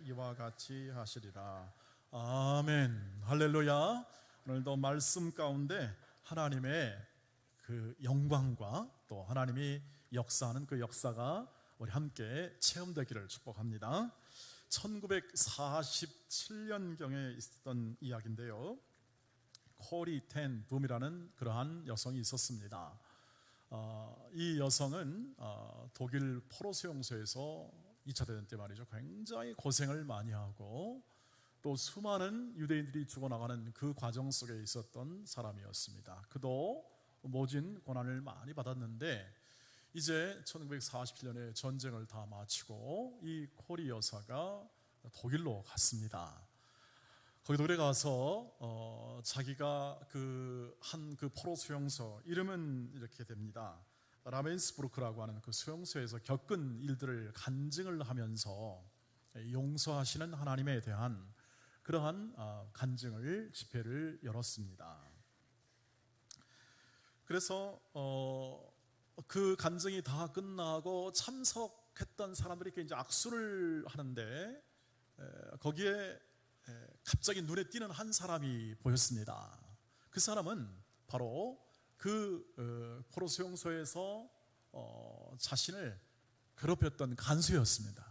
이와 같이 하시리라. 아멘. 할렐루야. 오늘도 말씀 가운데 하나님의 그 영광과 또 하나님이 역사하는 그 역사가 우리 함께 체험되기를 축복합니다. 1947년경에 있었던 이야기인데요, 코리 텐 붐이라는 그러한 여성이 있었습니다. 이 여성은 독일 포로 수용소에서 2차 대전 때 말이죠, 굉장히 고생을 많이 하고 또 수많은 유대인들이 죽어나가는 그 과정 속에 있었던 사람이었습니다. 그도 모진 고난을 많이 받았는데 이제 1947년에 전쟁을 다 마치고 이 코리 여사가 독일로 갔습니다. 거기 독일에 가서 자기가 그 포로 수용소, 이름은 이렇게 됩니다. 라벤스부르크라고 하는 그 수용소에서 겪은 일들을 간증을 하면서 용서하시는 하나님에 대한 그러한 간증을, 집회를 열었습니다. 그래서 그 간증이 다 끝나고 참석했던 사람들이 이제 악수를 하는데 거기에 갑자기 눈에 띄는 한 사람이 보였습니다. 그 사람은 바로 그 포로 수용소에서 자신을 괴롭혔던 간수였습니다.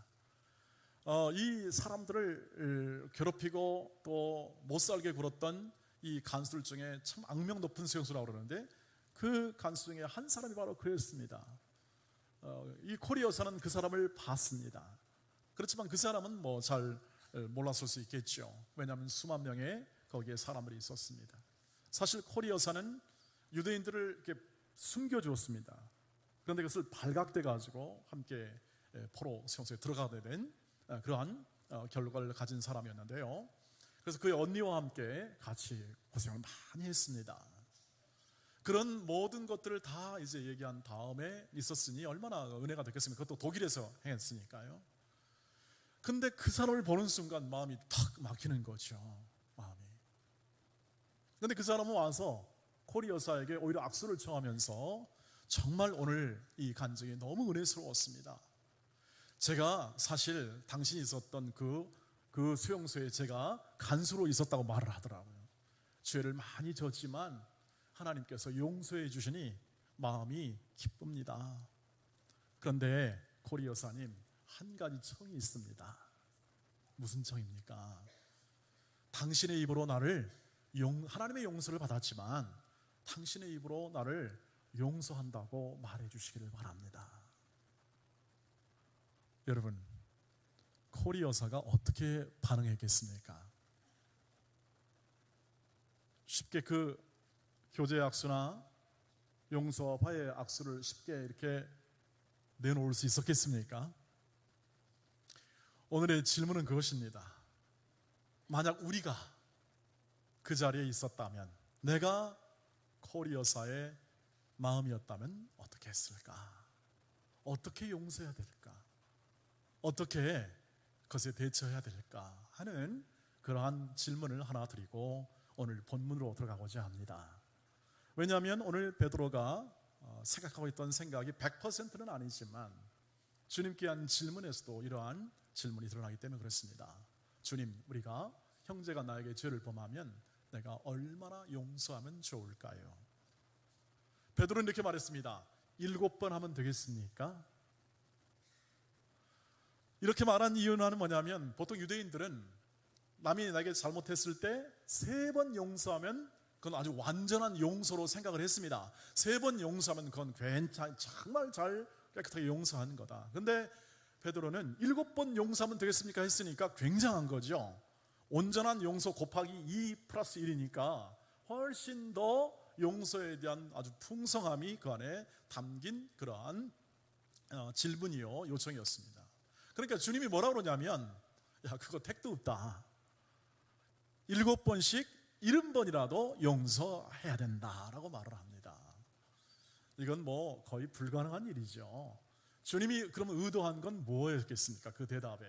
이 사람들을 괴롭히고 또 못살게 굴었던 이 간수들 중에 참 악명 높은 수용소라고 그러는데 그 간수 중에 한 사람이 바로 그였습니다. 이 코리 여사는 그 사람을 봤습니다. 그렇지만 그 사람은 뭐 잘 몰랐을 수 있겠죠. 왜냐하면 수만 명의 거기에 사람들이 있었습니다. 사실 코리 여사는 유대인들을 이렇게 숨겨주었습니다. 그런데 그것을 발각돼 가지고 함께 포로 수용소에 들어가게 된 그러한 결과를 가진 사람이었는데요. 그래서 그의 언니와 함께 같이 고생을 많이 했습니다. 그런 모든 것들을 다 이제 얘기한 다음에 있었으니 얼마나 은혜가 됐겠습니까? 그것도 독일에서 행했으니까요. 근데 그 사람을 보는 순간 마음이 탁 막히는 거죠. 마음이. 근데 그 사람은 와서 코리 여사에게 오히려 악수를 청하면서 정말 오늘 이 간증이 너무 은혜스러웠습니다. 제가 사실 당신이 있었던 그 수용소에 제가 간수로 있었다고 말을 하더라고요. 죄를 많이 졌지만 하나님께서 용서해 주시니 마음이 기쁩니다. 그런데 코리 여사님, 한 가지 청이 있습니다. 무슨 청입니까? 당신의 입으로 나를 하나님의 용서를 받았지만 당신의 입으로 나를 용서한다고 말해 주시기를 바랍니다. 여러분, 코리 여사가 어떻게 반응했겠습니까? 쉽게 그 교제 악수나 용서와 화해 악수를 쉽게 이렇게 내놓을 수 있었겠습니까? 오늘의 질문은 그것입니다. 만약 우리가 그 자리에 있었다면, 내가 코리 여사의 마음이었다면 어떻게 했을까? 어떻게 용서해야 될까? 어떻게 그것에 대처해야 될까? 하는 그러한 질문을 하나 드리고 오늘 본문으로 들어가고자 합니다. 왜냐하면 오늘 베드로가 생각하고 있던 생각이 100%는 아니지만 주님께 한 질문에서도 이러한 질문이 드러나기 때문에 그렇습니다. 주님, 우리가 형제가 나에게 죄를 범하면 내가 얼마나 용서하면 좋을까요? 베드로는 이렇게 말했습니다. 7번 하면 되겠습니까? 이렇게 말한 이유는 뭐냐면, 보통 유대인들은 남이 나에게 잘못했을 때 3번 용서하면 그건 아주 완전한 용서로 생각을 했습니다. 3번 용서하면 그건 정말 잘 깨끗하게 용서한 거다. 근데 베드로는 7번 용서하면 되겠습니까? 했으니까 굉장한 거죠. 온전한 용서 곱하기 2 플러스 1이니까 훨씬 더 용서에 대한 아주 풍성함이 그 안에 담긴 그러한 질문이요, 요청이었습니다. 그러니까 주님이 뭐라고 그러냐면, 야, 그거 택도 없다. 7번씩 70번이라도 용서해야 된다라고 말을 합니다. 이건 뭐 거의 불가능한 일이죠. 주님이 그러면 의도한 건 뭐였겠습니까? 그 대답에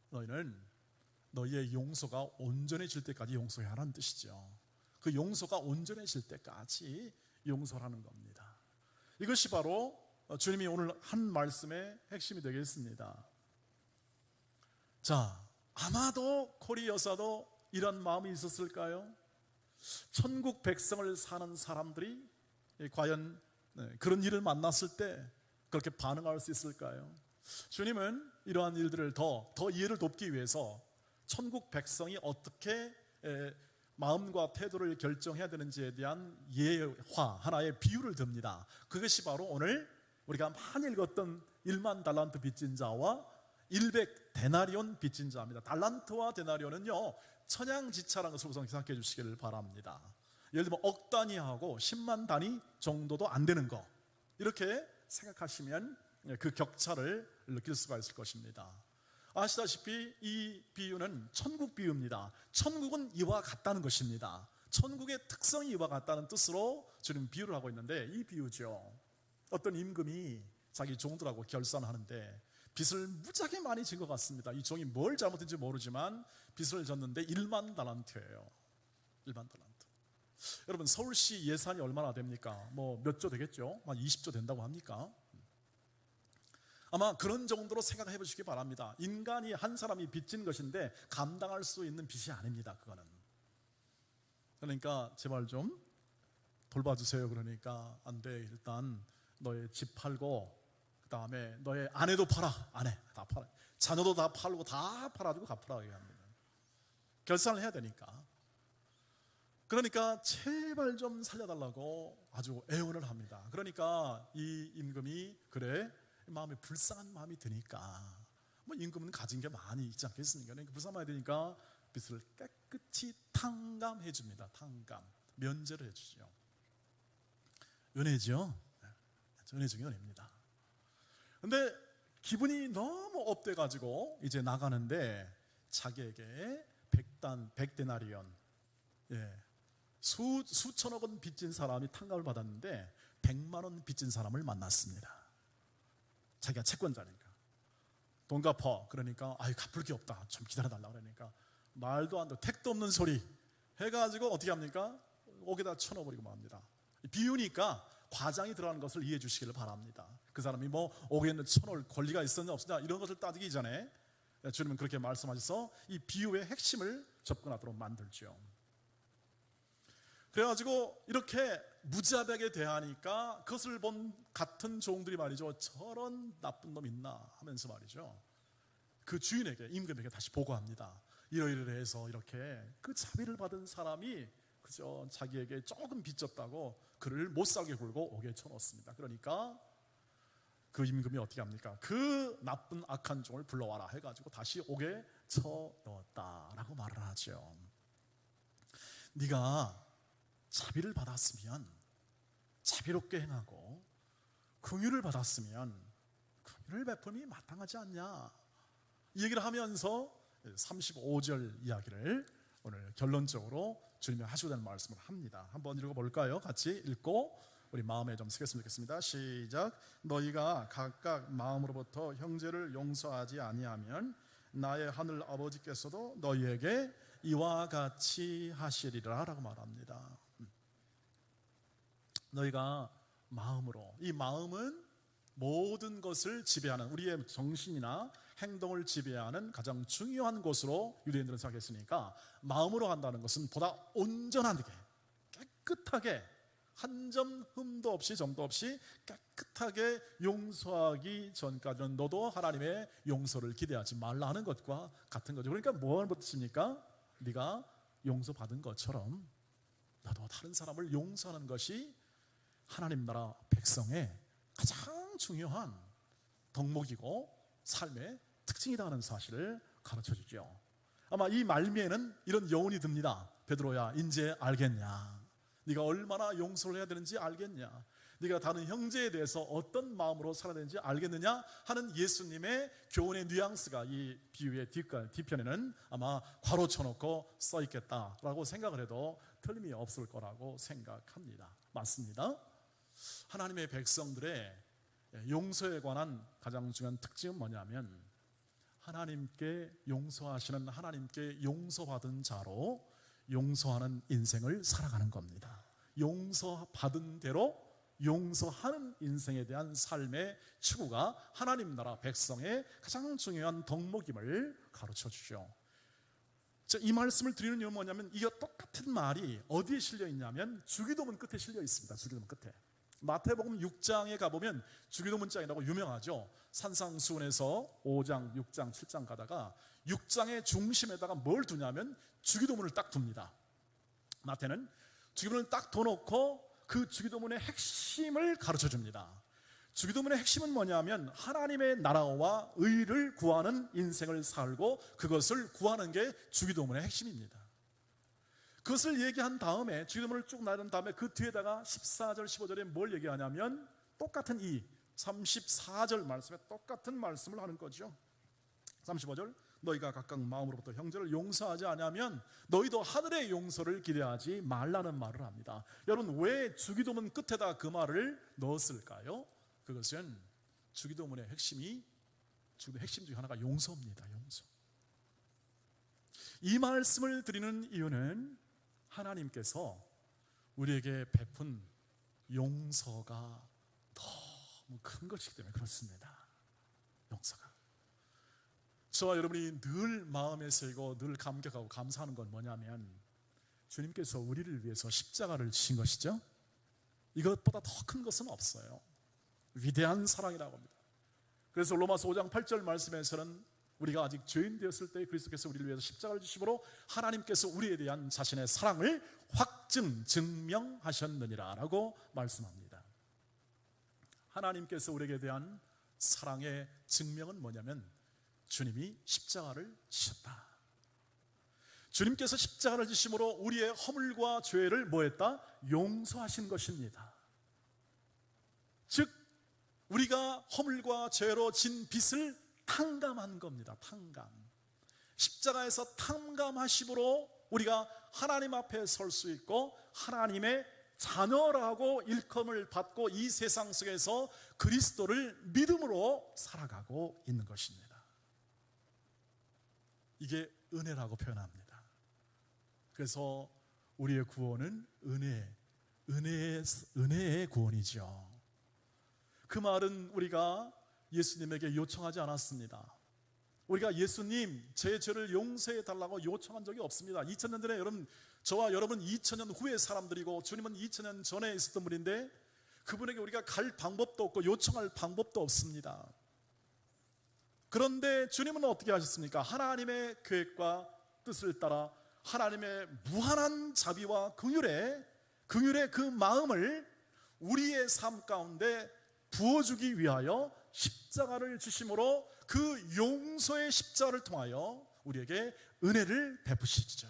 너희는 너희의 용서가 온전해질 때까지 용서해야 하는 뜻이죠. 그 용서가 온전해질 때까지 용서하는 겁니다. 이것이 바로 주님이 오늘 한 말씀의 핵심이 되겠습니다. 자, 아마도 코리 여사도 이런 마음이 있었을까요? 천국 백성을 사는 사람들이 과연 그런 일을 만났을 때 그렇게 반응할 수 있을까요? 주님은 이러한 일들을 더 이해를 돕기 위해서 천국 백성이 어떻게 마음과 태도를 결정해야 되는지에 대한 예화, 하나의 비유를 듭니다. 그것이 바로 오늘 우리가 많이 읽었던 1만 달란트 빚진 자와 100 데나리온 빚진 자입니다. 달란트와 데나리온은요, 천양지차라는 것을 우선 생각해 주시기를 바랍니다. 예를 들면 억 단위하고 10만 단위 정도도 안 되는 거, 이렇게 생각하시면 그 격차를 느낄 수가 있을 것입니다. 아시다시피 이 비유는 천국 비유입니다. 천국은 이와 같다는 것입니다. 천국의 특성이 이와 같다는 뜻으로 주님 비유를 하고 있는데, 이 비유죠. 어떤 임금이 자기 종들하고 결산하는데 빚을 무지하게 많이 진 것 같습니다. 이 종이 뭘 잘못했는지 모르지만 빚을 졌는데 1만 달란트예요. 1만 달란트. 여러분, 서울시 예산이 얼마나 됩니까? 뭐 몇 조 되겠죠? 한 20조 된다고 합니까? 아마 그런 정도로 생각해 보시기 바랍니다. 인간이 한 사람이 빚진 것인데 감당할 수 있는 빚이 아닙니다. 그거는. 그러니까 제발 좀 돌봐주세요. 그러니까 안 돼. 일단 너의 집 팔고 그 다음에 너의 아내도 팔아. 아내 다 팔아. 자녀도 다 팔고 다 팔아주고 갚으라고 합니다. 결산을 해야 되니까. 그러니까 제발 좀 살려달라고 아주 애원을 합니다. 그러니까 이 임금이 그래, 마음에 불쌍한 마음이 드니까, 뭐 임금은 가진 게 많이 있지 않겠습니까? 그러니까 불쌍한 마음이 드니까 빚을 깨끗이 탕감해 줍니다. 탕감, 면제를 해주죠. 은혜죠. 은혜 중에 은혜입니다. 근데 기분이 너무 업돼가지고 이제 나가는데 자기에게 100데나리온, 수천억 원 빚진 사람이 탕감을 받았는데 100만 원 빚진 사람을 만났습니다. 자기가 채권자니까 돈 갚아. 그러니까 아유, 갚을 게 없다, 좀 기다려달라. 그러니까 말도 안 되고 택도 없는 소리 해가지고 어떻게 합니까? 옥에다 쳐넣어버리고 맙니다. 비유니까 과장이 들어가는 것을 이해해 주시기를 바랍니다. 그 사람이 뭐 옥에 쳐넣을 권리가 있었냐 없었냐 이런 것을 따지기 전에 주님은 그렇게 말씀하셔서 이 비유의 핵심을 접근하도록 만들죠. 그래가지고 이렇게 무자비하게 대하니까 그것을 본 같은 종들이 말이죠, 저런 나쁜 놈 있나 하면서 말이죠, 그 주인에게, 임금에게 다시 보고합니다. 이러이러해서 이렇게 그 자비를 받은 사람이 그저 자기에게 조금 빚졌다고 그를 못 살게 굴고 옥에 쳐넣었습니다. 그러니까 그 임금이 어떻게 합니까? 그 나쁜 악한 종을 불러와라 해가지고 다시 옥에 쳐넣었다라고 말을 하죠. 네가 자비를 받았으면 자비롭게 행하고 긍휼을 받았으면 긍휼을 베품이 마땅하지 않냐, 이 얘기를 하면서 35절 이야기를 오늘 결론적으로 주님이 하시고 되는 말씀을 합니다. 한번 읽어볼까요? 같이 읽고 우리 마음에 좀 쓰겠으면 좋겠습니다. 시작. 너희가 각각 마음으로부터 형제를 용서하지 아니하면 나의 하늘 아버지께서도 너희에게 이와 같이 하시리라 라고 말합니다. 너희가 마음으로, 이 마음은 모든 것을 지배하는, 우리의 정신이나 행동을 지배하는 가장 중요한 것으로 유대인들은 생각했으니까 마음으로 한다는 것은 보다 온전하게 깨끗하게 한 점 흠도 없이 점도 없이 깨끗하게 용서하기 전까지는 너도 하나님의 용서를 기대하지 말라는 것과 같은 거죠. 그러니까 뭐를 뜻입니까? 네가 용서받은 것처럼 너도 다른 사람을 용서하는 것이 하나님 나라 백성의 가장 중요한 덕목이고 삶의 특징이다 하는 사실을 가르쳐주죠. 아마 이 말미에는 이런 여운이 듭니다. 베드로야, 이제 알겠냐? 네가 얼마나 용서를 해야 되는지 알겠냐? 네가 다른 형제에 대해서 어떤 마음으로 살아야 되는지 알겠느냐? 하는 예수님의 교훈의 뉘앙스가 이 비유의 뒤편에는 아마 괄호 쳐놓고 써있겠다라고 생각을 해도 틀림이 없을 거라고 생각합니다. 맞습니다. 하나님의 백성들의 용서에 관한 가장 중요한 특징은 뭐냐면 하나님께 용서하시는, 하나님께 용서받은 자로 용서하는 인생을 살아가는 겁니다. 용서받은 대로 용서하는 인생에 대한 삶의 추구가 하나님 나라 백성의 가장 중요한 덕목임을 가르쳐 주죠. 이 말씀을 드리는 이유는 뭐냐면, 이게 똑같은 말이 어디에 실려 있냐면 주기도문 끝에 실려 있습니다. 주기도문 끝에. 마태복음 6장에 가보면 주기도문장이라고 유명하죠. 산상수훈에서 5장, 6장, 7장 가다가 6장의 중심에다가 뭘 두냐면 주기도문을 딱 둡니다. 마태는 주기도문을 딱 둬놓고 그 주기도문의 핵심을 가르쳐 줍니다. 주기도문의 핵심은 뭐냐면 하나님의 나라와 의를 구하는 인생을 살고 그것을 구하는 게 주기도문의 핵심입니다. 그것을 얘기한 다음에, 주기도문을 쭉 나눈 다음에 그 뒤에다가 14절 15절에 뭘 얘기하냐면 똑같은 이 34절 말씀에 똑같은 말씀을 하는 거죠. 35절, 너희가 각각 마음으로부터 형제를 용서하지 않으면 너희도 하늘의 용서를 기대하지 말라는 말을 합니다. 여러분, 왜 주기도문 끝에다 그 말을 넣었을까요? 그것은 주기도문의 핵심 중에 하나가 용서입니다. 용서. 이 말씀을 드리는 이유는 하나님께서 우리에게 베푼 용서가 너무 큰 것이기 때문에 그렇습니다. 용서가. 저와 여러분이 늘 마음에 새고 늘 감격하고 감사하는 건 뭐냐면 주님께서 우리를 위해서 십자가를 지신 것이죠. 이것보다 더 큰 것은 없어요. 위대한 사랑이라고 합니다. 그래서 로마서 5장 8절 말씀에서는 우리가 아직 죄인 되었을 때 그리스도께서 우리를 위해서 십자가를 지심으로 하나님께서 우리에 대한 자신의 사랑을 증명하셨느니라 라고 말씀합니다. 하나님께서 우리에게 대한 사랑의 증명은 뭐냐면 주님이 십자가를 지셨다. 주님께서 십자가를 지심으로 우리의 허물과 죄를 뭐했다? 용서하신 것입니다. 즉 우리가 허물과 죄로 진 빚을 탕감한 겁니다. 탕감. 십자가에서 탕감하심으로 우리가 하나님 앞에 설 수 있고 하나님의 자녀라고 일컬음을 받고 이 세상 속에서 그리스도를 믿음으로 살아가고 있는 것입니다. 이게 은혜라고 표현합니다. 그래서 우리의 구원은 은혜의 구원이죠. 그 말은 우리가 예수님에게 요청하지 않았습니다. 우리가 예수님 제 죄를 용서해 달라고 요청한 적이 없습니다. 2000년 전에 저와 여러분 2000년 후의 사람들이고 주님은 2000년 전에 있었던 분인데 그분에게 우리가 갈 방법도 없고 요청할 방법도 없습니다. 그런데 주님은 어떻게 하셨습니까? 하나님의 계획과 뜻을 따라 하나님의 무한한 자비와 긍휼의 그 마음을 우리의 삶 가운데 부어주기 위하여 십자가를 지심으로 그 용서의 십자가를 통하여 우리에게 은혜를 베푸시죠.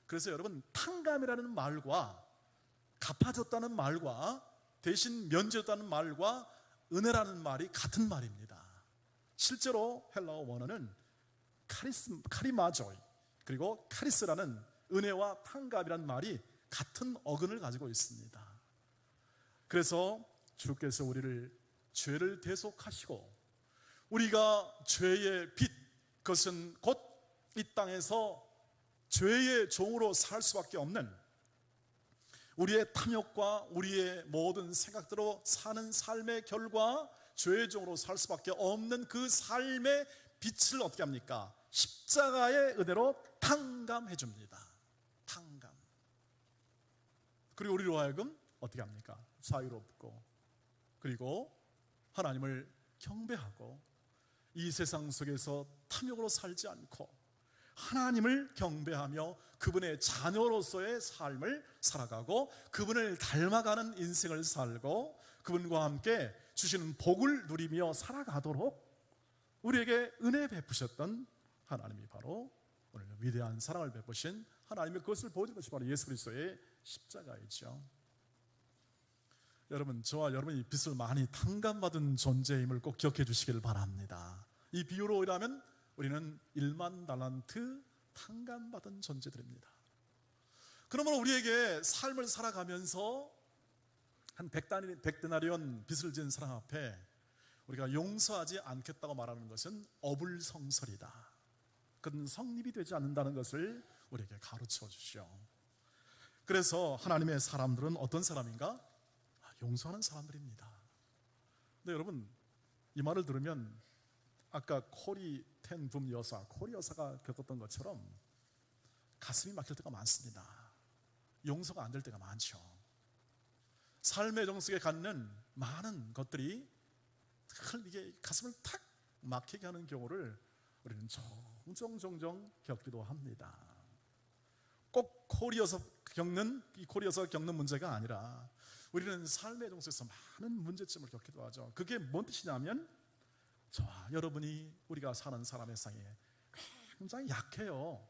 그래서 여러분, 탕감이라는 말과 갚아줬다는 말과 대신 면제했다는 말과 은혜라는 말이 같은 말입니다. 실제로 헬라어 원어는 카리마조이 그리고 카리스라는 은혜와 탕감이라는 말이 같은 어근을 가지고 있습니다. 그래서 주께서 우리를 죄를 대속하시고 우리가 죄의 빚, 그것은 곧 이 땅에서 죄의 종으로 살 수밖에 없는 우리의 탐욕과 우리의 모든 생각대로 사는 삶의 결과 죄의 종으로 살 수밖에 없는 그 삶의 빛을 어떻게 합니까? 십자가의 은혜로 탕감해 줍니다. 탕감. 그리고 우리로 하여금 어떻게 합니까? 자유롭고 그리고 하나님을 경배하고 이 세상 속에서 탐욕으로 살지 않고 하나님을 경배하며 그분의 자녀로서의 삶을 살아가고 그분을 닮아가는 인생을 살고 그분과 함께 주시는 복을 누리며 살아가도록 우리에게 은혜 베푸셨던 하나님이 바로 오늘 위대한 사랑을 베푸신 하나님의 그것을 보여준 것이 바로 예수 그리스도의 십자가이죠. 여러분, 저와 여러분이 빚을 많이 탕감받은 존재임을 꼭 기억해 주시길 바랍니다. 이 비유로 의하면 우리는 1만 달란트 탕감받은 존재들입니다. 그러므로 우리에게 삶을 살아가면서 한 100데나리온 빚을 진 사람 앞에 우리가 용서하지 않겠다고 말하는 것은 어불성설이다. 그건 성립이 되지 않는다는 것을 우리에게 가르쳐 주시오. 그래서 하나님의 사람들은 어떤 사람인가? 용서하는 사람들입니다. 근데 여러분, 이 말을 들으면 아까 코리 여사가 겪었던 것처럼 가슴이 막힐 때가 많습니다. 용서가 안 될 때가 많죠. 삶의 정석에 갖는 많은 것들이 이게 가슴을 탁 막히게 하는 경우를 우리는 종종 겪기도 합니다. 꼭 코리여서 겪는 문제가 아니라 우리는 삶의 정석에서 많은 문제점을 겪기도 하죠. 그게 뭔 뜻이냐면 저와 여러분이 우리가 사는 사람의 상에 굉장히 약해요.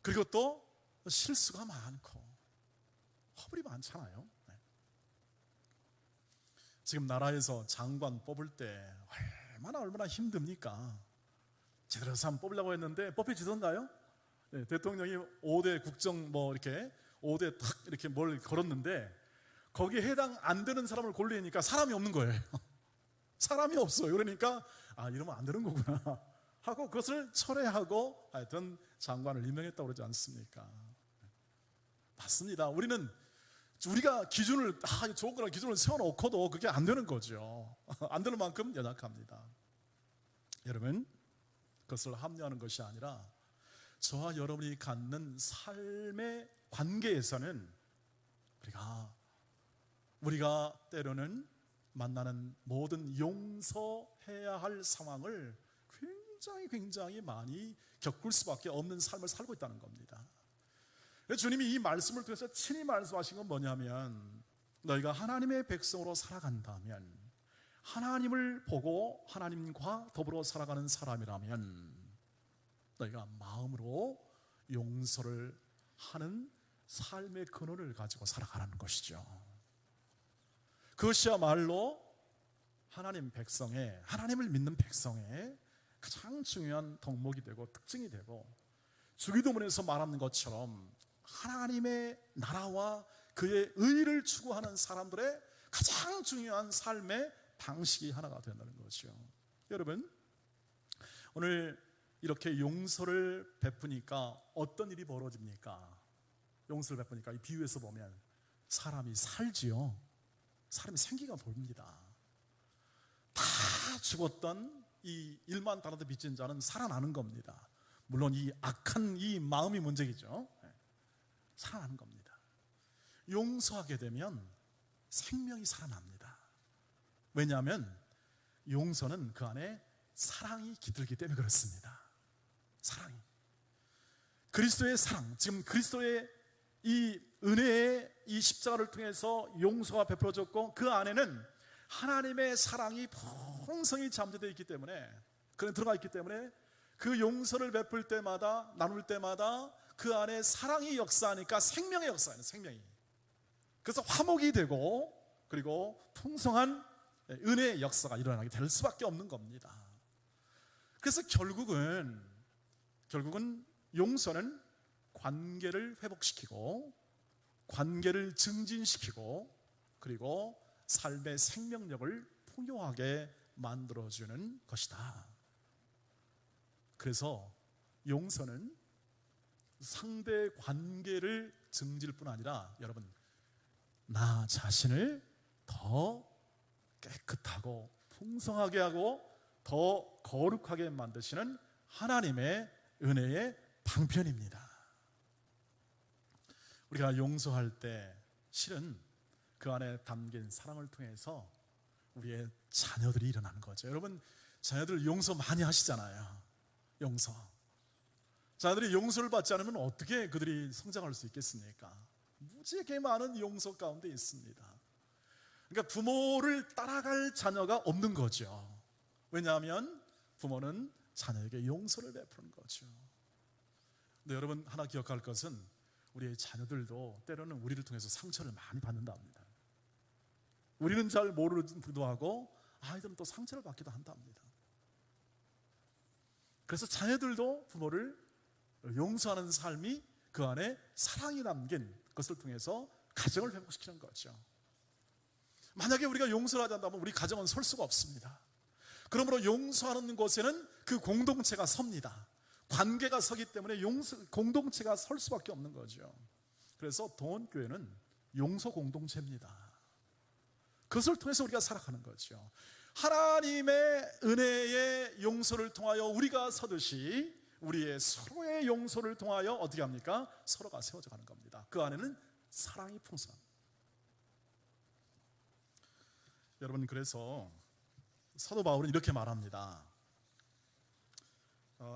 그리고 또 실수가 많고 허물이 많잖아요. 지금 나라에서 장관 뽑을 때 얼마나 힘듭니까? 제대로 해서 한번 뽑으려고 했는데 뽑혀지던가요? 네, 대통령이 5대 국정 이렇게 5대 탁 이렇게 뭘 걸었는데 거기에 해당 안 되는 사람을 고르려니까 사람이 없는 거예요. 사람이 없어요. 그러니까 이러면 안 되는 거구나 하고 그것을 철회하고 하여튼 장관을 임명했다고 그러지 않습니까? 맞습니다. 우리가 기준을 좋은 거나 기준을 세워놓고도 그게 안 되는 거죠. 안 되는 만큼 연약합니다. 여러분, 그것을 합리화하는 것이 아니라 저와 여러분이 갖는 삶의 관계에서는 우리가 때로는 만나는 모든 용서해야 할 상황을 굉장히 많이 겪을 수밖에 없는 삶을 살고 있다는 겁니다. 주님이 이 말씀을 통해서 친히 말씀하신 건 뭐냐면 너희가 하나님의 백성으로 살아간다면, 하나님을 보고 하나님과 더불어 살아가는 사람이라면 너희가 마음으로 용서를 하는 삶의 근원을 가지고 살아가라는 것이죠. 그것이야말로 하나님을 믿는 백성의 가장 중요한 덕목이 되고 특징이 되고, 주기도문에서 말하는 것처럼 하나님의 나라와 그의 의를 추구하는 사람들의 가장 중요한 삶의 방식이 하나가 된다는 거죠. 여러분, 오늘 이렇게 용서를 베푸니까 어떤 일이 벌어집니까? 용서를 베푸니까 이 비유에서 보면 사람이 살지요. 사람이 생기가 돕니다. 다 죽었던 이 1만 달란트 빚진 자는 살아나는 겁니다. 물론 이 악한 이 마음이 문제겠죠. 살아나는 겁니다. 용서하게 되면 생명이 살아납니다. 왜냐하면 용서는 그 안에 사랑이 깃들기 때문에 그렇습니다. 사랑이, 그리스도의 사랑, 지금 그리스도의 이 은혜의 이 십자가를 통해서 용서가 베풀어졌고 그 안에는 하나님의 사랑이 풍성히 잠재되어 있기 때문에, 그에 들어가 있기 때문에 그 용서를 베풀 때마다, 나눌 때마다 그 안에 사랑이 역사하니까 생명의 역사예요. 생명이. 그래서 화목이 되고 그리고 풍성한 은혜의 역사가 일어나게 될 수밖에 없는 겁니다. 그래서 결국은 용서는 관계를 회복시키고 관계를 증진시키고 그리고 삶의 생명력을 풍요하게 만들어주는 것이다. 그래서 용서는 상대 관계를 증질 뿐 아니라 여러분, 나 자신을 더 깨끗하고 풍성하게 하고 더 거룩하게 만드시는 하나님의 은혜의 방편입니다. 우리가 용서할 때 실은 그 안에 담긴 사랑을 통해서 우리의 자녀들이 일어나는 거죠. 여러분, 자녀들 용서 많이 하시잖아요. 용서. 자녀들이 용서를 받지 않으면 어떻게 그들이 성장할 수 있겠습니까? 무지하게 많은 용서 가운데 있습니다. 그러니까 부모를 따라갈 자녀가 없는 거죠. 왜냐하면 부모는 자녀에게 용서를 베푸는 거죠. 근데 여러분, 하나 기억할 것은 우리의 자녀들도 때로는 우리를 통해서 상처를 많이 받는답니다. 우리는 잘 모르기도 하고 아이들은 또 상처를 받기도 한답니다. 그래서 자녀들도 부모를 용서하는 삶이 그 안에 사랑이 담긴 것을 통해서 가정을 회복시키는 거죠. 만약에 우리가 용서를 하지 않다면 우리 가정은 설 수가 없습니다. 그러므로 용서하는 곳에는 그 공동체가 섭니다. 관계가 서기 때문에 공동체가 설 수밖에 없는 거죠. 그래서 동원교회는 용서 공동체입니다. 그것을 통해서 우리가 살아가는 거죠. 하나님의 은혜의 용서를 통하여 우리가 서듯이 우리의 서로의 용서를 통하여 어떻게 합니까? 서로가 세워져 가는 겁니다. 그 안에는 사랑이 풍성합니다. 여러분, 그래서 사도 바울은 이렇게 말합니다.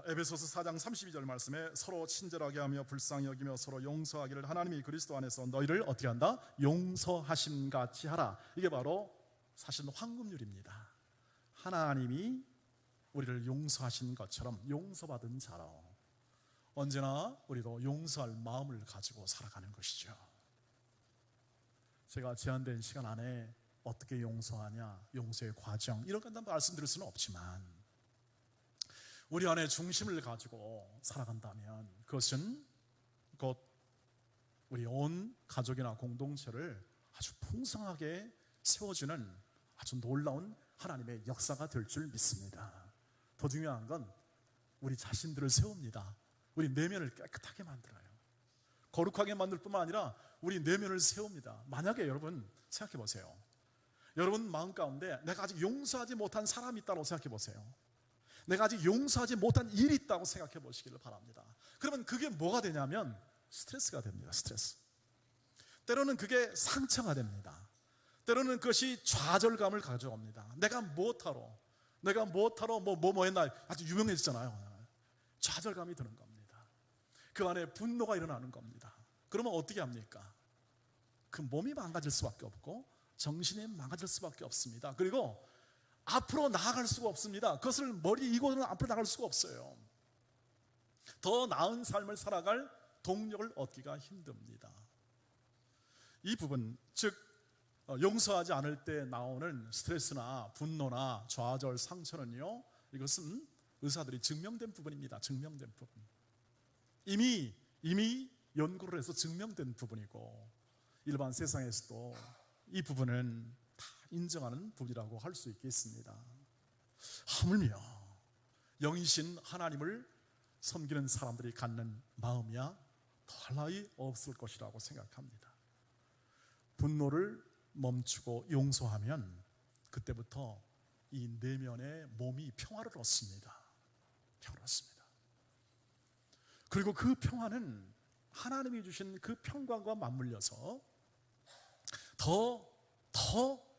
에베소서 4장 32절 말씀에 서로 친절하게 하며 불쌍히 여기며 서로 용서하기를 하나님이 그리스도 안에서 너희를 어떻게 한다? 용서하심 같이 하라. 이게 바로 사실은 황금률입니다. 하나님이 우리를 용서하신 것처럼 용서받은 자로 언제나 우리도 용서할 마음을 가지고 살아가는 것이죠. 제가 제한된 시간 안에 어떻게 용서하냐, 용서의 과정 이런 것 말씀드릴 수는 없지만 우리 안에 중심을 가지고 살아간다면 그것은 곧 우리 온 가족이나 공동체를 아주 풍성하게 세워주는 아주 놀라운 하나님의 역사가 될 줄 믿습니다. 더 중요한 건 우리 자신들을 세웁니다. 우리 내면을 깨끗하게 만들어요. 거룩하게 만들 뿐만 아니라 우리 내면을 세웁니다. 만약에 여러분 생각해 보세요. 여러분 마음 가운데 내가 아직 용서하지 못한 사람이 있다고 생각해 보세요. 내가 아직 용서하지 못한 일이 있다고 생각해 보시기를 바랍니다. 그러면 그게 뭐가 되냐면 스트레스가 됩니다. 스트레스. 때로는 그게 상처가 됩니다. 때로는 그것이 좌절감을 가져옵니다. 내가 뭐하러 뭐 했나 아주 유명해졌잖아요. 좌절감이 드는 겁니다. 그 안에 분노가 일어나는 겁니다. 그러면 어떻게 합니까? 그 몸이 망가질 수밖에 없고 정신이 망가질 수밖에 없습니다. 그리고 앞으로 나아갈 수가 없습니다. 그것을 머리 이고는 앞으로 나갈 수가 없어요. 더 나은 삶을 살아갈 동력을 얻기가 힘듭니다. 이 부분, 즉 용서하지 않을 때 나오는 스트레스나 분노나 좌절, 상처는요, 이것은 의사들이 증명된 부분입니다. 증명된 부분. 이미 연구를 해서 증명된 부분이고 일반 세상에서도 이 부분은 다 인정하는 부분이라고 할 수 있겠습니다. 하물며 영이신 하나님을 섬기는 사람들이 갖는 마음이야 더할 나위 없을 것이라고 생각합니다. 분노를 멈추고 용서하면 그때부터 이 내면의 몸이 평화를 얻습니다. 평화롭습니다. 그리고 그 평화는 하나님이 주신 그 평강과 맞물려서 더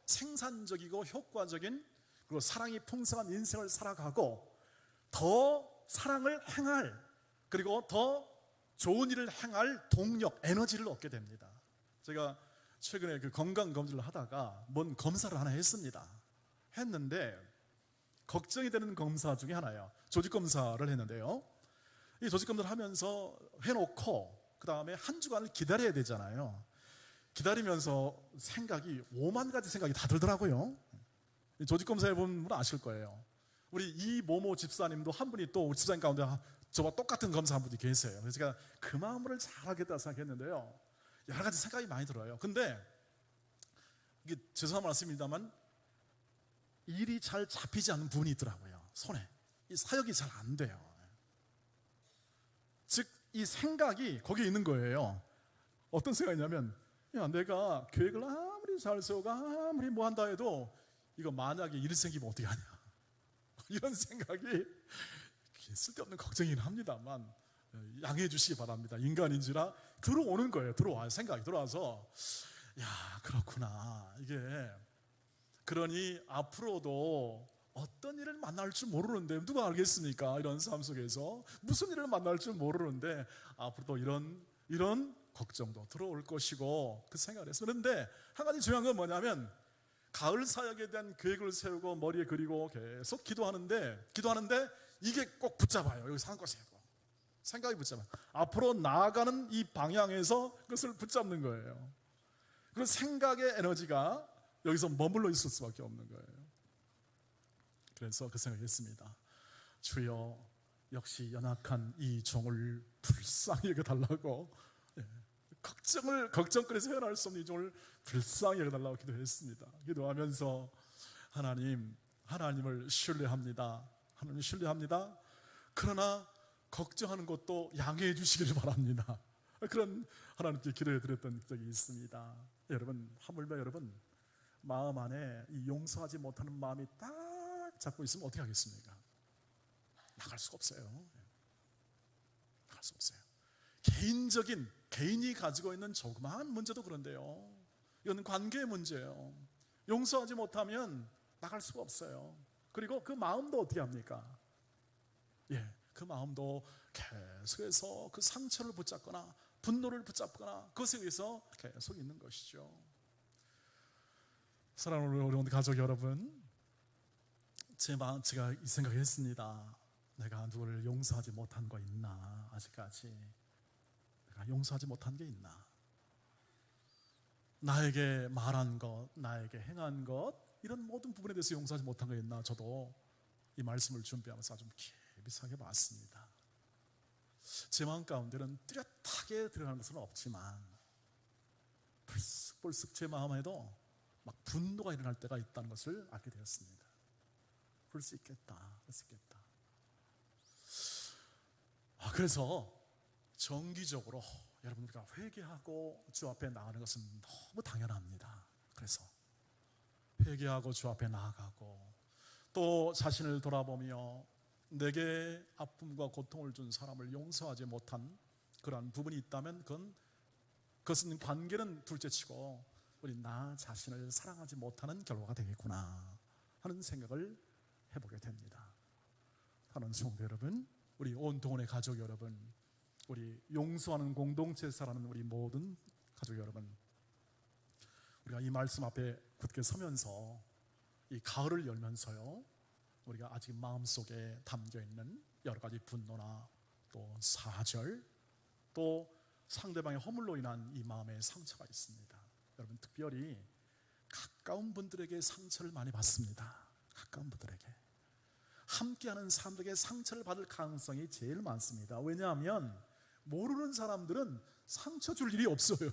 생산적이고 효과적인 그리고 사랑이 풍성한 인생을 살아가고 더 사랑을 행할 그리고 더 좋은 일을 행할 동력, 에너지를 얻게 됩니다. 제가 최근에 그 건강검진을 하다가 뭔 검사를 하나 했는데 걱정이 되는 검사 중에 하나예요. 조직검사를 했는데요. 이 조직검사를 하면서 해놓고 그 다음에 한 주간을 기다려야 되잖아요. 기다리면서 생각이 5만 가지 생각이 다 들더라고요. 조직검사 해본 분은 아실 거예요. 우리 이모모 집사님도 한 분이 또 우리 집사님 가운데 저와 똑같은 검사 한 분이 계세요. 그래서 제가 그 마음을 잘하겠다 생각했는데요. 여러 가지 생각이 많이 들어요. 근데 이게 죄송한 말씀입니다만 일이 잘 잡히지 않는 부분이 있더라고요. 손에 이 사역이 잘 안 돼요. 즉 이 생각이 거기에 있는 거예요. 어떤 생각이냐면 야, 내가 계획을 아무리 잘 세우고 아무리 뭐 한다 해도 이거 만약에 일 생기면 어떻게 하냐 이런 생각이 쓸데없는 걱정이긴 합니다만 양해해 주시기 바랍니다. 인간인지라 들어오는 거예요. 생각이 들어와서 야, 그렇구나. 이게 그러니 앞으로도 어떤 일을 만날 줄 모르는데 누가 알겠습니까? 이런 삶 속에서 무슨 일을 만날 줄 모르는데 앞으로도 이런 걱정도 들어올 것이고 그 생각을 했어요. 그런데 한 가지 중요한 건 뭐냐면 가을 사역에 대한 계획을 세우고 머리에 그리고 계속 기도하는데 이게 꼭 붙잡아요. 여기서 한 곳에 생각이 붙잡아요. 앞으로 나아가는 이 방향에서 그것을 붙잡는 거예요. 그 생각의 에너지가 여기서 머물러 있을 수밖에 없는 거예요. 그래서 그 생각을 했습니다. 주여, 역시 연약한 이 종을 불쌍히 여겨달라고, 걱정거리에서 헤어날 수 없는 이 종을 불쌍히 여겨달라고 기도했습니다. 기도하면서 하나님을 신뢰합니다. 그러나 걱정하는 것도 양해해 주시기를 바랍니다. 그런 하나님께 기도해 드렸던 적이 있습니다. 여러분, 하물며 여러분 마음 안에 이 용서하지 못하는 마음이 딱 잡고 있으면 어떻게 하겠습니까? 나갈 수가 없어요. 나갈 수 없어요. 개인이 가지고 있는 조그마한 문제도 그런데요, 이건 관계의 문제예요. 용서하지 못하면 나갈 수가 없어요. 그리고 그 마음도 어떻게 합니까? 그 마음도 계속해서 그 상처를 붙잡거나 분노를 붙잡거나 그것에 의해서 계속 있는 것이죠. 사랑하는 우리 가족 여러분, 제가 이 생각했습니다. 내가 누구를 용서하지 못한 거 있나? 아직까지 내가 용서하지 못한 게 있나? 나에게 말한 것, 나에게 행한 것, 이런 모든 부분에 대해서 용서하지 못한 거 있나? 저도 이 말씀을 준비하면서 좀 깊이 생각해봤습니다. 제 마음 가운데는 뚜렷하게 들어가는 것은 없지만 불쑥불쑥 제 마음에도 막 분노가 일어날 때가 있다는 것을 알게 되었습니다. 그럴 수 있겠다. 그래서 정기적으로 여러분들과 회개하고 주 앞에 나가는 것은 너무 당연합니다. 그래서 회개하고 주 앞에 나아가고, 또 자신을 돌아보며 내게 아픔과 고통을 준 사람을 용서하지 못한 그러한 부분이 있다면 그것은 관계는 둘째치고 우리 나 자신을 사랑하지 못하는 결과가 되겠구나 하는 생각을 해보게 됩니다. 사랑하는 성도 여러분, 우리 온 동원의 가족 여러분, 우리 용서하는 공동체에 살아가는 우리 모든 가족 여러분, 우리가 이 말씀 앞에 굳게 서면서 이 가을을 열면서요, 우리가 아직 마음속에 담겨있는 여러 가지 분노나 또 사절, 또 상대방의 허물로 인한 이 마음의 상처가 있습니다. 여러분, 특별히 가까운 분들에게 상처를 많이 받습니다. 가까운 분들에게, 함께하는 사람들에게 상처를 받을 가능성이 제일 많습니다. 왜냐하면 모르는 사람들은 상처 줄 일이 없어요.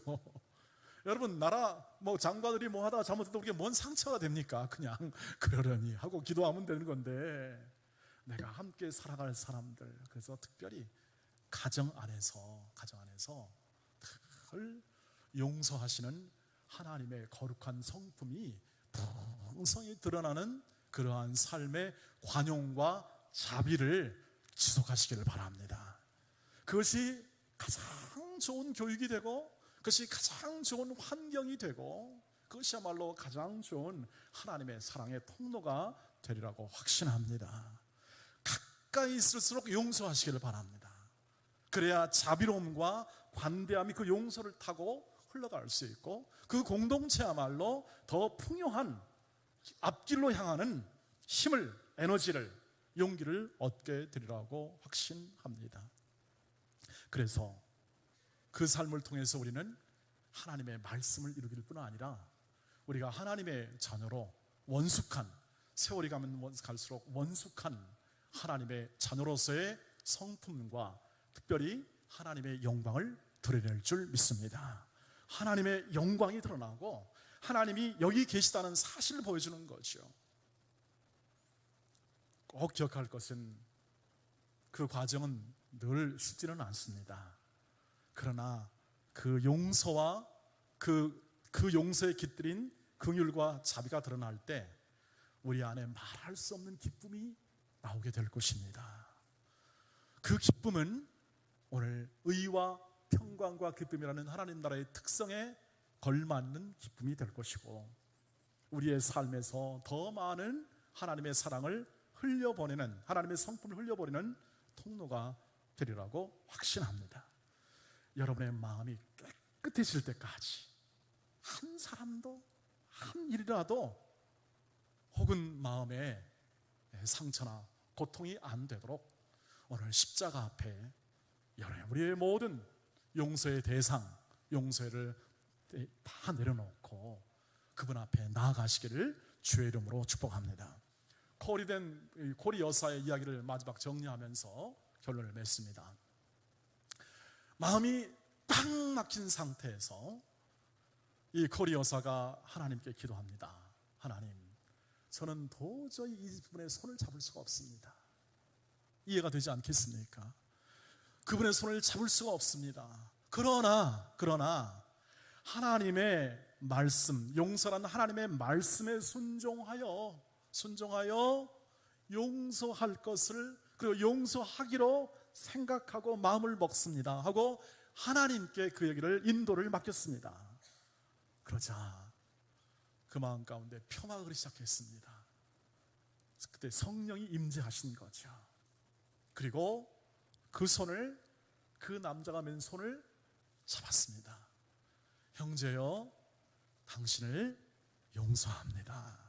여러분, 나라 장관들이 하다가 잘못해도 우리가 뭔 상처가 됩니까? 그냥 그러려니 하고 기도하면 되는 건데, 내가 함께 살아갈 사람들, 그래서 특별히 가정 안에서 늘 용서하시는 하나님의 거룩한 성품이 풍성히 드러나는 그러한 삶의 관용과 자비를 지속하시기를 바랍니다. 그것이 가장 좋은 교육이 되고, 그것이 가장 좋은 환경이 되고, 그것이야말로 가장 좋은 하나님의 사랑의 통로가 되리라고 확신합니다. 가까이 있을수록 용서하시기를 바랍니다. 그래야 자비로움과 관대함이 그 용서를 타고 흘러갈 수 있고, 그 공동체야말로 더 풍요한 앞길로 향하는 힘을, 에너지를, 용기를 얻게 되리라고 확신합니다. 그래서 그 삶을 통해서 우리는 하나님의 말씀을 이루길 뿐 아니라 우리가 하나님의 자녀로 원숙한, 세월이 가면 갈수록 원숙한 하나님의 자녀로서의 성품과 특별히 하나님의 영광을 드러낼 줄 믿습니다. 하나님의 영광이 드러나고 하나님이 여기 계시다는 사실을 보여주는 거죠. 꼭 기억할 것은 그 과정은 늘 쉽지는 않습니다. 그러나 그 용서와 그 용서에 깃들인 긍휼과 자비가 드러날 때 우리 안에 말할 수 없는 기쁨이 나오게 될 것입니다. 그 기쁨은 오늘 의와 평강과 기쁨이라는 하나님 나라의 특성에 걸맞는 기쁨이 될 것이고, 우리의 삶에서 더 많은 하나님의 사랑을 흘려보내는, 하나님의 성품을 흘려보내는 통로가 되리라고 확신합니다. 여러분의 마음이 깨끗해질 때까지 한 사람도 한 일이라도 혹은 마음에 상처나 고통이 안 되도록 오늘 십자가 앞에 우리의 모든 용서의 대상, 용서를 다 내려놓고 그분 앞에 나아가시기를 주의 이름으로 축복합니다. 코리 여사의 이야기를 마지막 정리하면서 결론을 맺습니다. 마음이 딱 막힌 상태에서 이 코리 여사가 하나님께 기도합니다. 하나님, 저는 도저히 이 부분에 손을 잡을 수가 없습니다. 이해가 되지 않겠습니까? 그분의 손을 잡을 수가 없습니다. 그러나 하나님의 말씀, 용서라는 하나님의 말씀에 순종하여 용서할 것을, 그리고 용서하기로 생각하고 마음을 먹습니다 하고 하나님께 그 얘기를, 인도를 맡겼습니다. 그러자 그 마음 가운데 표가 흐르기 시작했습니다. 그때 성령이 임재하신 거죠. 그리고 그 남자가 맨 손을 잡았습니다. 형제여, 당신을 용서합니다.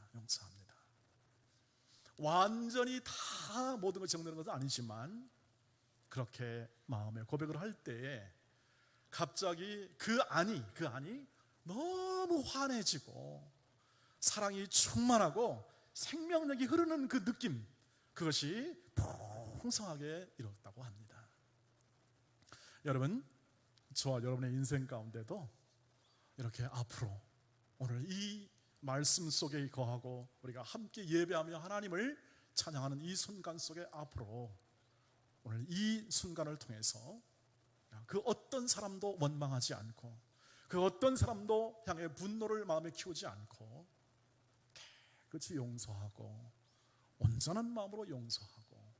완전히 다 모든 것이 정되는 것은 아니지만 그렇게 마음의 고백을 할 때에 갑자기 그 안이 너무 환해지고 사랑이 충만하고 생명력이 흐르는 그 느낌, 그것이 풍성하게 이뤘다고 합니다. 여러분, 저와 여러분의 인생 가운데도 이렇게 앞으로 오늘 이 말씀 속에 거하고 우리가 함께 예배하며 하나님을 찬양하는 이 순간 속에 앞으로 오늘 이 순간을 통해서 그 어떤 사람도 원망하지 않고 그 어떤 사람도 향해 분노를 마음에 키우지 않고 깨끗이 용서하고 온전한 마음으로 용서하고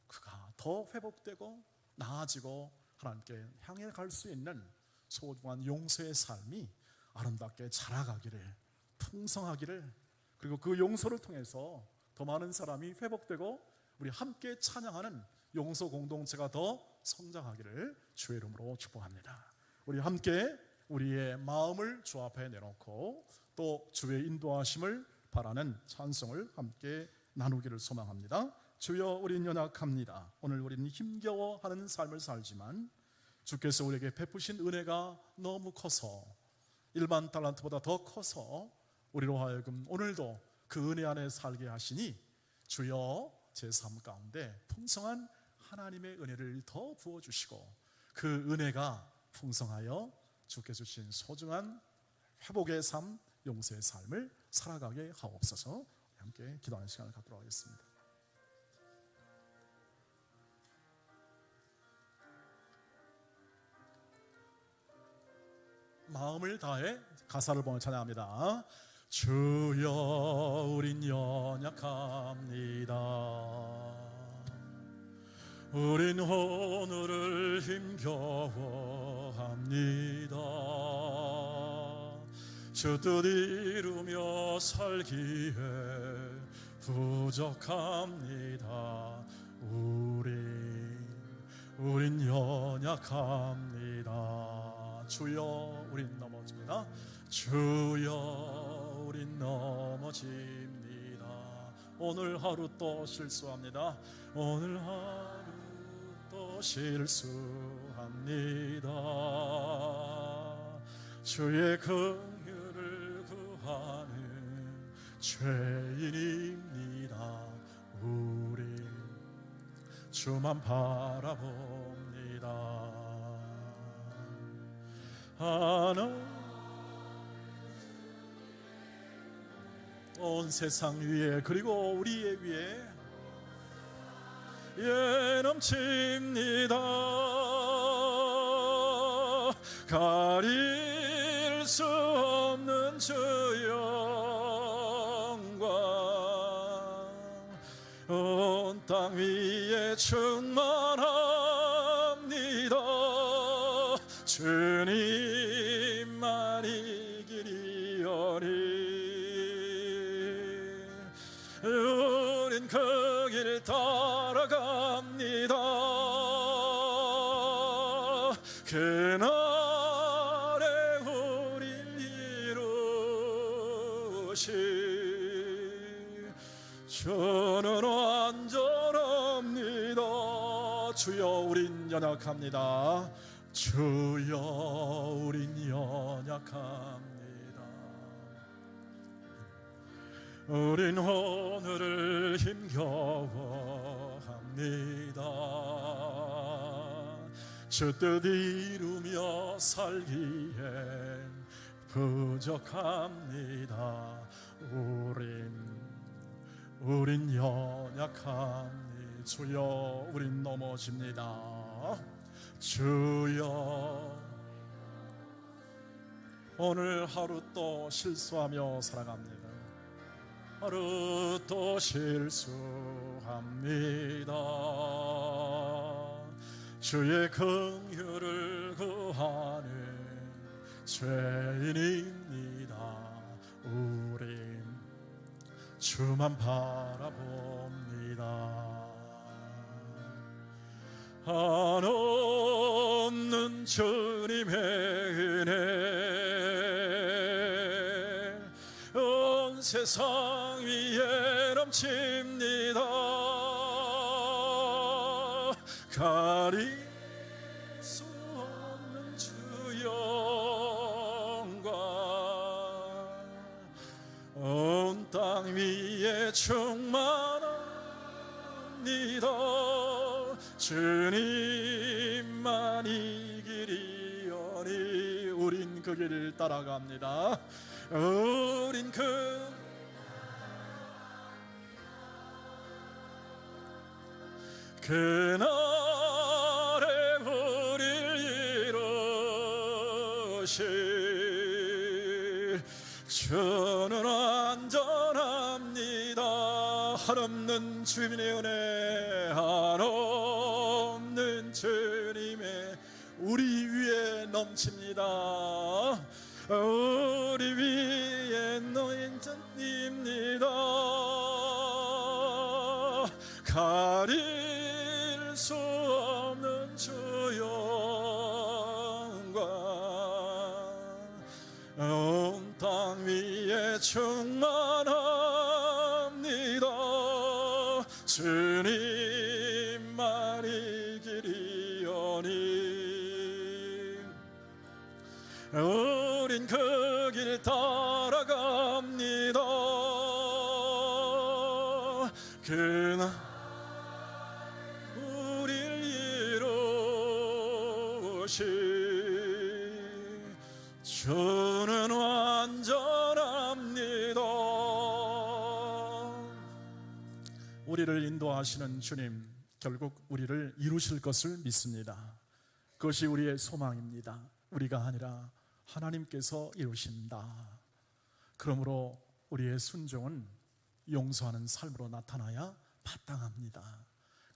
그가 더 회복되고 나아지고 하나님께 향해 갈 수 있는 소중한 용서의 삶이 아름답게 자라가기를, 풍성하기를, 그리고 그 용서를 통해서 더 많은 사람이 회복되고 우리 함께 찬양하는 용서 공동체가 더 성장하기를 주의 이름으로 축복합니다. 우리 함께 우리의 마음을 주 앞에 내놓고 또 주의 인도하심을 바라는 찬송을 함께 나누기를 소망합니다. 주여, 우린 연약합니다. 오늘 우리는 힘겨워하는 삶을 살지만 주께서 우리에게 베푸신 은혜가 너무 커서, 일반 달란트보다 더 커서 우리로 하여금 오늘도 그 은혜 안에 살게 하시니 주여, 제 삶 가운데 풍성한 하나님의 은혜를 더 부어주시고 그 은혜가 풍성하여 주께 주신 소중한 회복의 삶, 용서의 삶을 살아가게 하옵소서. 함께 기도하는 시간을 갖도록 하겠습니다. 마음을 다해 가사를 보며 찬양합니다. 주여, 우린 연약합니다. 우린 오늘을 힘겨워합니다. 주 뜻 이루며 살기에 부족합니다. 우린 연약합니다. 주여, 우린 넘어집니다. 주여, 우린 넘어집니다. 오늘 하루 또 실수합니다. 오늘 하루 또 실수합니다. 주의 긍휼을 구하는 죄인입니다. 우리 주만 바라봅니다. 온 세상 위에 그리고 우리의 위에 예 넘칩니다. 가릴 수 없는 주 영광 온 땅 위에 충만합니다. 주님만 이기리오니 우린 그 길 따라갑니다. 그날에 우릴 이루실 주는 완전합니다. 주여, 우린 연약합니다. 주여, 우린 연약합니다. 우린 오늘을 힘겨워합니다. 주 뜻 이루며 살기엔 부족합니다. 우린 연약합니다. 주여, 우린 넘어집니다. 주여. 오늘 하루 또 실수하며 살아갑니다. 하루 또 실수합니다. 주의 긍휼을 구하는 죄인입니다. 우린 주만 바라봅니다. 한없는 주님의 은혜 온 세상 위에 넘칩니다. 가릴 수 없는 주 영광 온 땅 위에 충만합니다. 주님만 이기리오니 우린 그 길을 따라갑니다. 우린 그날에 우릴 이루실 주는 안전합니다. 한없는 주님의 은혜 한없는 주님의 우리 위에 넘칩니다. 우리 위에 넘칩니다. 가릴 수 없는 주 영광 온 땅 위에 충만합니다. 주님만 이기리오니 우린 그 길 따라갑니다. 그날 우릴 이루실 주는 완전합니다. 우리를 인도하시는 주님, 결국 우리를 이루실 것을 믿습니다. 그것이 우리의 소망입니다. 우리가 아니라 하나님께서 이루신다. 그러므로 우리의 순종은 용서하는 삶으로 나타나야 마땅합니다.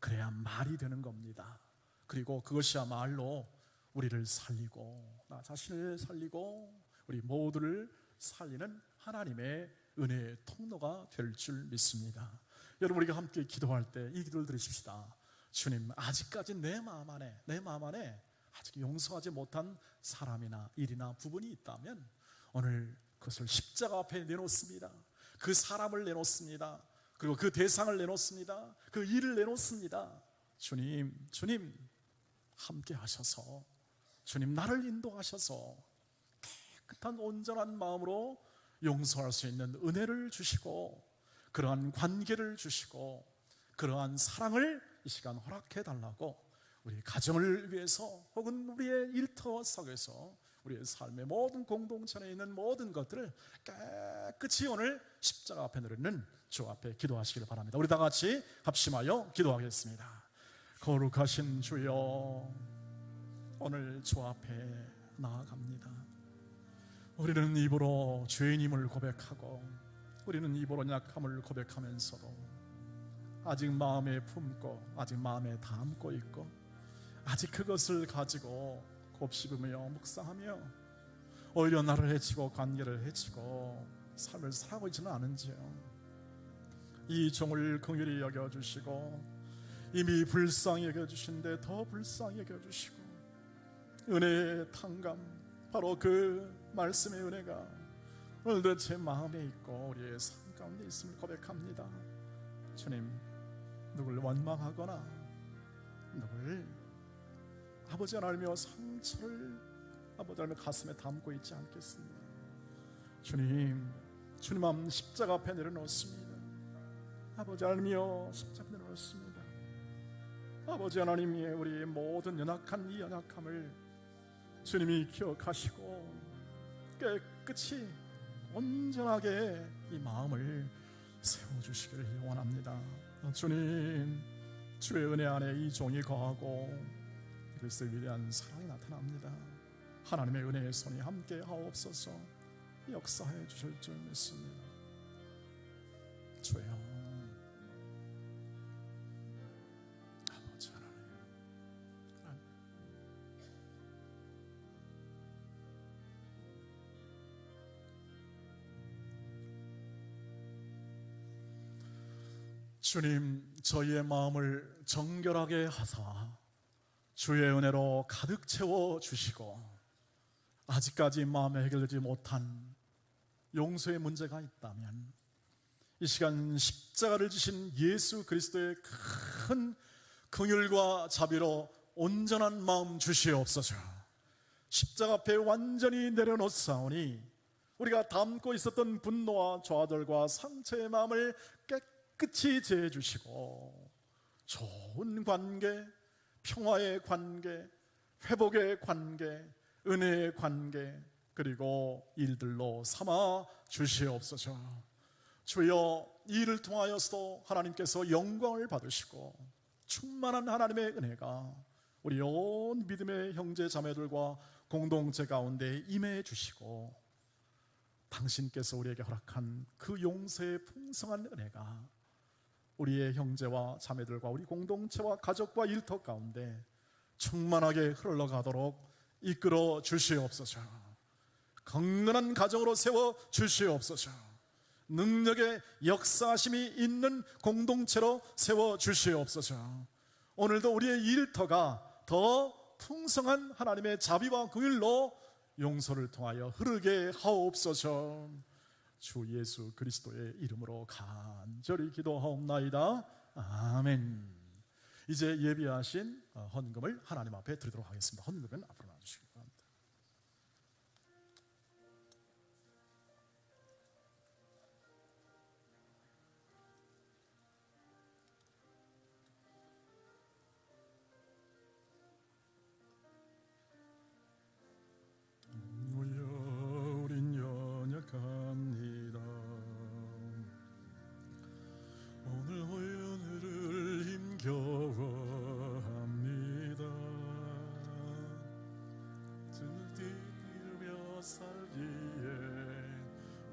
그래야 말이 되는 겁니다. 그리고 그것이야말로 우리를 살리고 나 자신을 살리고 우리 모두를 살리는 하나님의 은혜의 통로가 될 줄 믿습니다. 여러분, 우리가 함께 기도할 때 이 기도를 드리십시다. 주님, 아직까지 내 마음 안에 아직 용서하지 못한 사람이나 일이나 부분이 있다면 오늘 그것을 십자가 앞에 내놓습니다. 그 사람을 내놓습니다. 그리고 그 대상을 내놓습니다. 그 일을 내놓습니다. 주님 함께 하셔서 주님 나를 인도하셔서 깨끗한 온전한 마음으로 용서할 수 있는 은혜를 주시고 그러한 관계를 주시고 그러한 사랑을 이 시간 허락해 달라고 우리 가정을 위해서 혹은 우리의 일터 속에서 우리의 삶의 모든 공동체에 있는 모든 것들을 깨끗이 오늘 십자가 앞에 내리는 주 앞에 기도하시길 바랍니다. 우리 다 같이 합심하여 기도하겠습니다. 거룩하신 주여, 오늘 주 앞에 나아갑니다. 우리는 입으로 죄인임을 고백하고 우리는 입으로 약함을 고백하면서도 아직 마음에 품고 아직 마음에 담고 있고 아직 그것을 가지고 곱씹으며 묵상하며 오히려 나를 해치고 관계를 해치고 삶을 살아가고 있지는 않은지요. 이 종을 긍휼히 여겨주시고 이미 불쌍히 여겨주신데 더 불쌍히 여겨주시고 은혜의 탕감, 바로 그 말씀의 은혜가 오늘도 제 마음에 있고 우리의 삶 가운데 있음을 고백합니다. 주님, 누굴 원망하거나 누굴 아버지 하나님이여 상처를 아버지 하나님의 가슴에 담고 있지 않겠습니다. 주님 앞 십자가 앞에 내려놓습니다. 아버지 하나님이여 십자가 내려놓습니다. 아버지 하나님이 우리의 모든 연약한 이 연약함을 주님이 기억하시고 깨끗이 온전하게 이 마음을 세워주시기를 원합니다. 주님, 주의 은혜 안에 이 종이 거하고 그리스도의 위대한 사랑이 나타납니다. 하나님의 은혜의 손이 함께 하옵소서. 역사해 주실 줄 믿습니다. 주여, 아버지 하나님, 주님, 저희의 마음을 정결하게 하사 주의 은혜로 가득 채워 주시고, 아직까지 마음에 해결되지 못한 용서의 문제가 있다면 이 시간 십자가를 지신 예수 그리스도의 큰 긍휼과 자비로 온전한 마음 주시옵소서. 십자가 앞에 완전히 내려놓사오니 우리가 담고 있었던 분노와 좌절과 상처의 마음을 깨끗이 제해 주시고, 좋은 관계, 평화의 관계, 회복의 관계, 은혜의 관계, 그리고 일들로 삼아 주시옵소서. 주여, 이 일을 통하여서도 하나님께서 영광을 받으시고 충만한 하나님의 은혜가 우리 온 믿음의 형제 자매들과 공동체 가운데 임해 주시고, 당신께서 우리에게 허락한 그 용서의 풍성한 은혜가 우리의 형제와 자매들과 우리 공동체와 가족과 일터 가운데 충만하게 흘러가도록 이끌어 주시옵소서. 건강한 가정으로 세워 주시옵소서. 능력의 역사심이 있는 공동체로 세워 주시옵소서. 오늘도 우리의 일터가 더 풍성한 하나님의 자비와 긍휼로 용서를 통하여 흐르게 하옵소서. 주 예수 그리스도의 이름으로 간절히 기도하옵나이다. 아멘. 이제 예비하신 헌금을 하나님 앞에 드리도록 하겠습니다. 헌금은 앞으로 나와주시기 바랍니다. 우린 연약합니다. 오늘 오늘을 힘겨워합니다. 들이며 살기에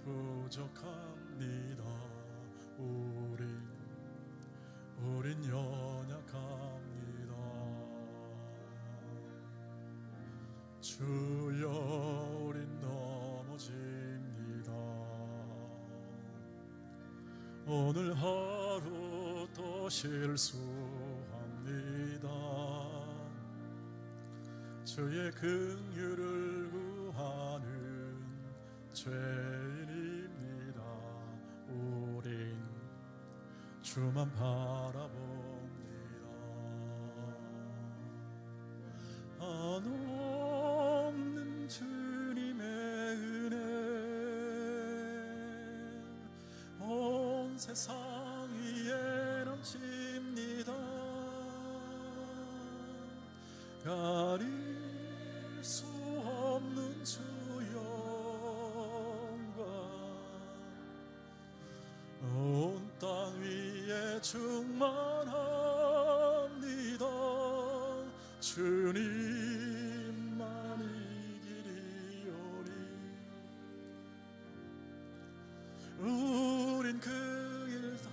부족합니다. 우린 연약합니다. 주여, 우린 넘어집니다. 오늘 하루 또 실수합니다. 주의 긍휼을 구하는 죄인입니다. 우린 주만 바라봅니다. 한없는 주님의 은혜 온 세상 위에 넘칩니다. 가릴 수 없는 주 영광 온 땅 위에 충만합니다. 주님만이 길이오니 우린 그 길 다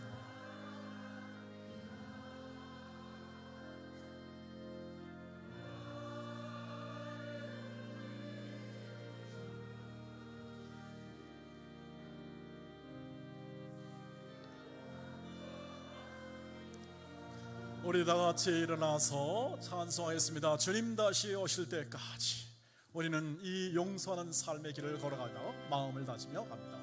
우리 다 같이 일어나서 찬송하겠습니다. 주님 다시 오실 때까지 우리는 이 용서하는 삶의 길을 걸어가며 마음을 다지며 갑니다.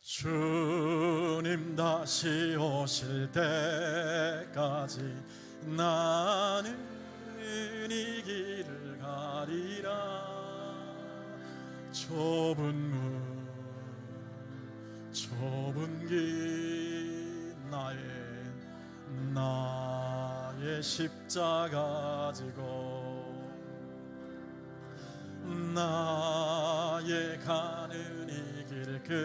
주님 다시 오실 때까지 나는 이 길을 가리라. 좁은 길 나의 십자가 지고 나의 가는 이 이제 그